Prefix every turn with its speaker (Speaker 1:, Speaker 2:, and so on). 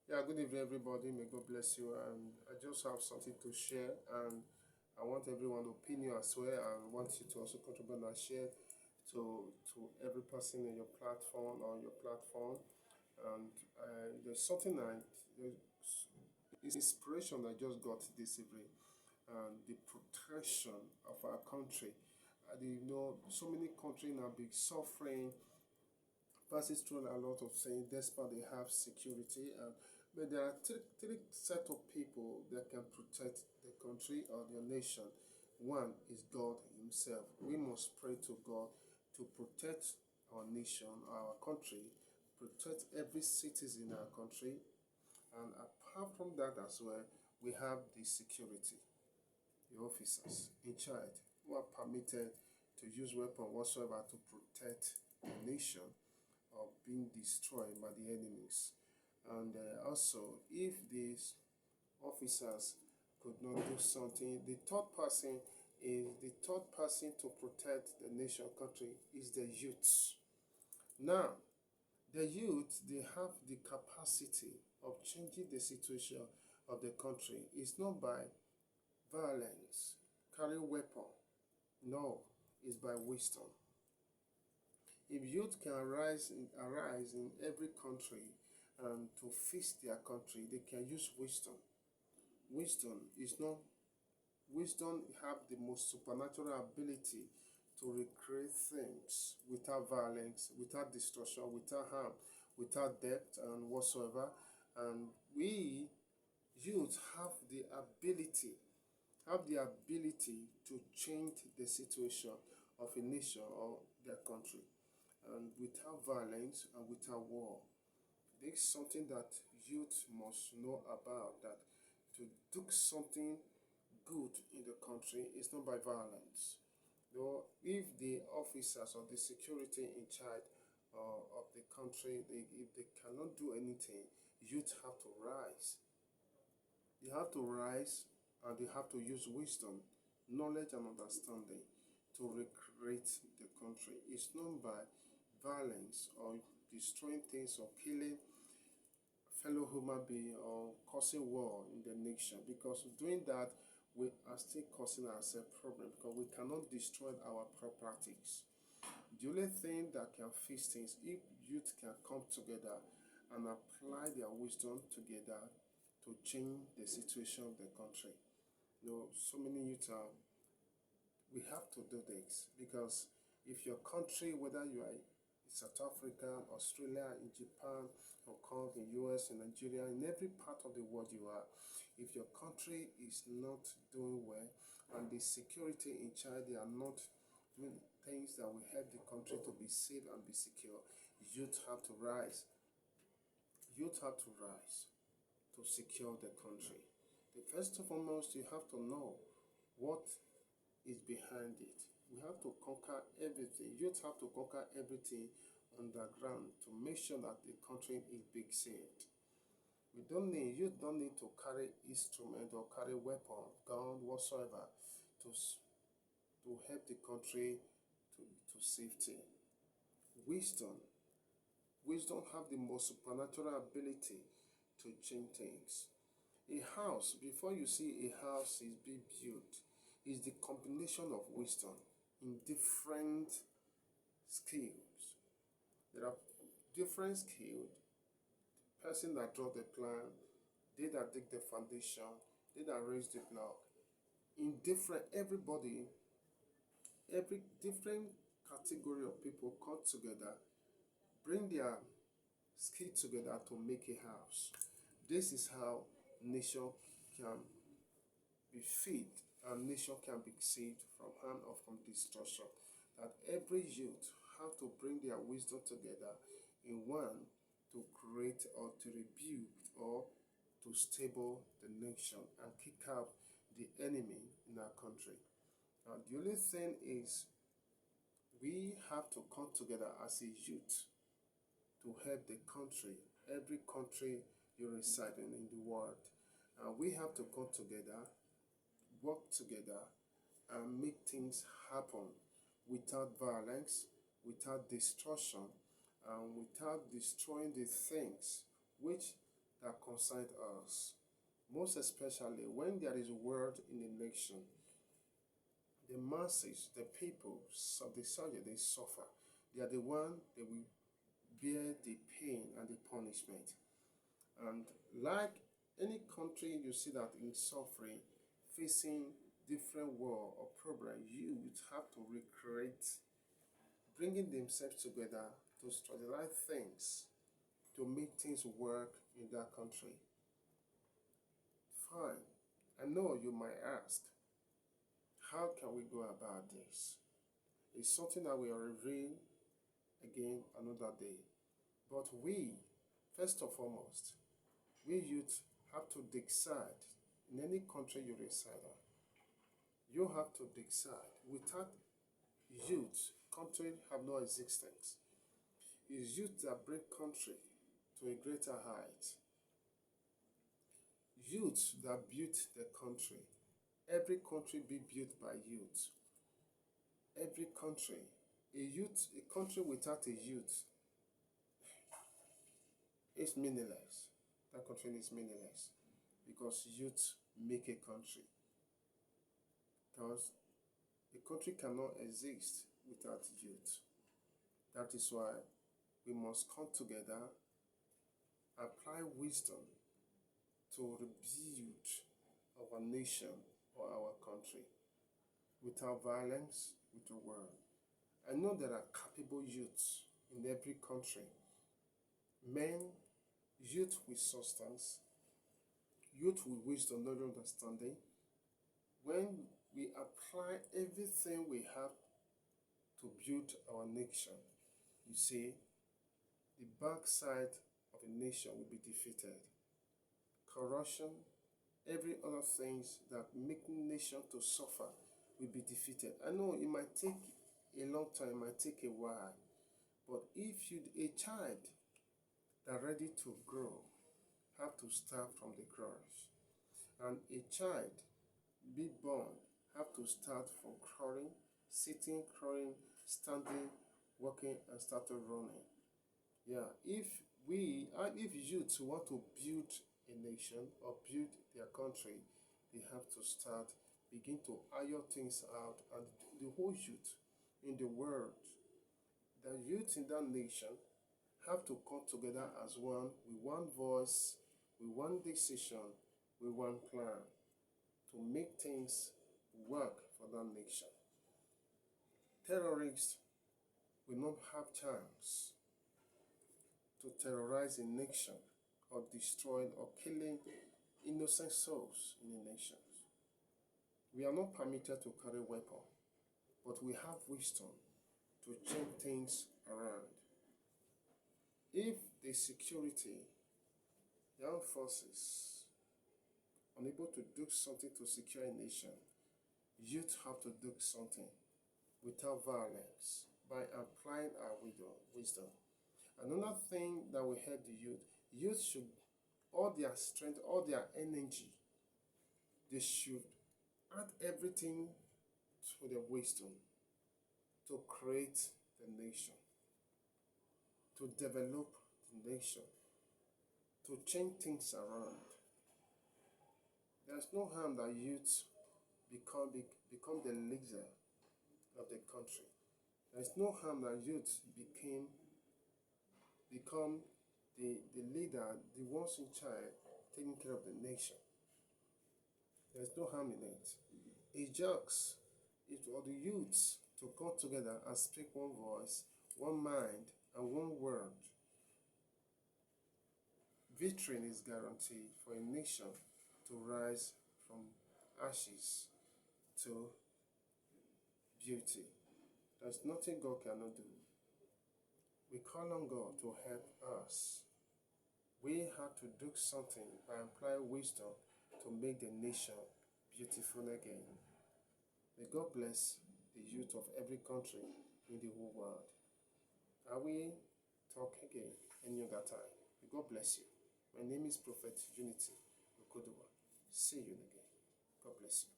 Speaker 1: Yeah, good evening, everybody. May God bless you. And I just have something to share, and I want everyone's opinion as well, and want you to also contribute and share to every person in your platform or your platform. And there's something there's inspiration I just got this evening, and the protection of our country. So many countries now be suffering passes through a lot of things despite they have security and but there are three set of people that can protect the country or their nation. One is God himself. We must pray to God to protect our nation, our country, protect every citizen in our country, and apart from that as well, we have the security, the officers in charge who are permitted to use weapons whatsoever to protect the nation of being destroyed by the enemies. And also, if these officers could not do something, the third person to protect the nation country is the youths. Now, the youth they have the capacity of changing the situation of the country. It's not by violence, carrying weapon. No, it's by wisdom. If youth can arise in every country and to fix their country, they can use wisdom. Wisdom is not wisdom have the most supernatural ability to recreate things without violence, without destruction, without harm, without death and whatsoever. And we youth have the ability to change the situation of a nation or their country, and without violence and without war. This is something that youth must know about, that to do something good in the country is not by violence. Though if the officers or the security in charge of the country, if they cannot do anything, youth have to rise. They have to rise and they have to use wisdom, knowledge, and understanding to recreate the country. It's not by violence or destroying things or killing fellow human being or causing war in the nation, because doing that we are still causing ourselves problem because we cannot destroy our properties. The only thing that can fix things if youth can come together and apply their wisdom together to change the situation of the country. So many youth are we have to do this because if your country, whether you are in South Africa, Australia, in Japan, Hong Kong, in US, in Nigeria, in every part of the world you are, if your country is not doing well and the security in China they are not doing things that will help the country to be safe and be secure, youth have to rise. Youth have to rise to secure the country. The first and foremost, you have to know what is behind it. We have to conquer everything. Youth have to conquer everything underground to make sure that the country is being saved. Youth don't need to carry instrument or carry weapon, gun, whatsoever to, to help the country to safety. Wisdom. Wisdom have the most supernatural ability to change things. A house, before you see a house is being built, is the combination of wisdom in different skills. There are different skills. Person that draw the plan, they that dig the foundation, they that raise the block. In different every different category of people come together, bring their skill together to make a house. This is how nation can be fed and nation can be saved from harm or from destruction. That every youth have to bring their wisdom together in one to create or to rebuild or to stable the nation and kick out the enemy in our country. Now the only thing is we have to come together as a youth to help the country, every country you reside in the world. And we have to come together, work together, and make things happen without violence, without destruction, and without destroying the things which that concern us. Most especially when there is word in a nation, the masses, the people of the soil, they suffer. They are the one that will bear the pain and the punishment. And like any country, you see that in suffering, facing different war or problem, youth have to recreate, bringing themselves together to strategize things, to make things work in that country. Fine. I know you might ask, how can we go about this? It's something that we are revealing again another day. But we, first and foremost, we youth have to decide in any country you reside on. You have to decide. Without youth, country have no existence. It's youth that bring country to a greater height. Youth that built the country. Every country be built by youth. Every country, a country without a youth is meaningless. That country is meaningless because youth make a country. Because a country cannot exist without youth. That is why we must come together, apply wisdom to rebuild our nation or our country without violence, with the world. I know there are capable youths in every country. Men, youth with substance, youth with wisdom, knowledge, understanding. When we apply everything we have to build our nation, you see, the backside of a nation will be defeated. Corruption, every other things that make nation to suffer will be defeated. I know it might take a long time, it might take a while, but if you, a child that ready to grow, have to start from the crutch, and a child be born have to start from crawling, sitting, crawling, standing, walking, and started running. Yeah, if youth want to build a nation or build their country, they have to start, begin to iron things out, and the whole youth in the world, the youth in that nation have to come together as one, with one voice, with one decision, with one plan to make things work for that nation. Terrorists will not have chance to terrorize a nation or destroying or killing innocent souls in the nations. We are not permitted to carry weapons, but we have wisdom to change things around. If the security, the armed forces, unable to do something to secure a nation, youth have to do something without violence by applying our wisdom. Another thing that will help the youth should, all their strength, all their energy, they should add everything to their wisdom to create the nation, to develop the nation, to change things around. There's no harm that youth become the leader of the country. There's no harm that youth become the leader, the ones in charge, taking care of the nation. There's no harm in it. It just it for the youths to come together and speak one voice, one mind, and one word. Victory is guaranteed for a nation to rise from ashes to beauty. There's nothing God cannot do. We call on God to help us. We have to do something by applying wisdom to make the nation beautiful again. May God bless the youth of every country in the whole world. I will talk again any other time. May God bless you. My name is Prophet Unity Okodowa. See you again. God bless you.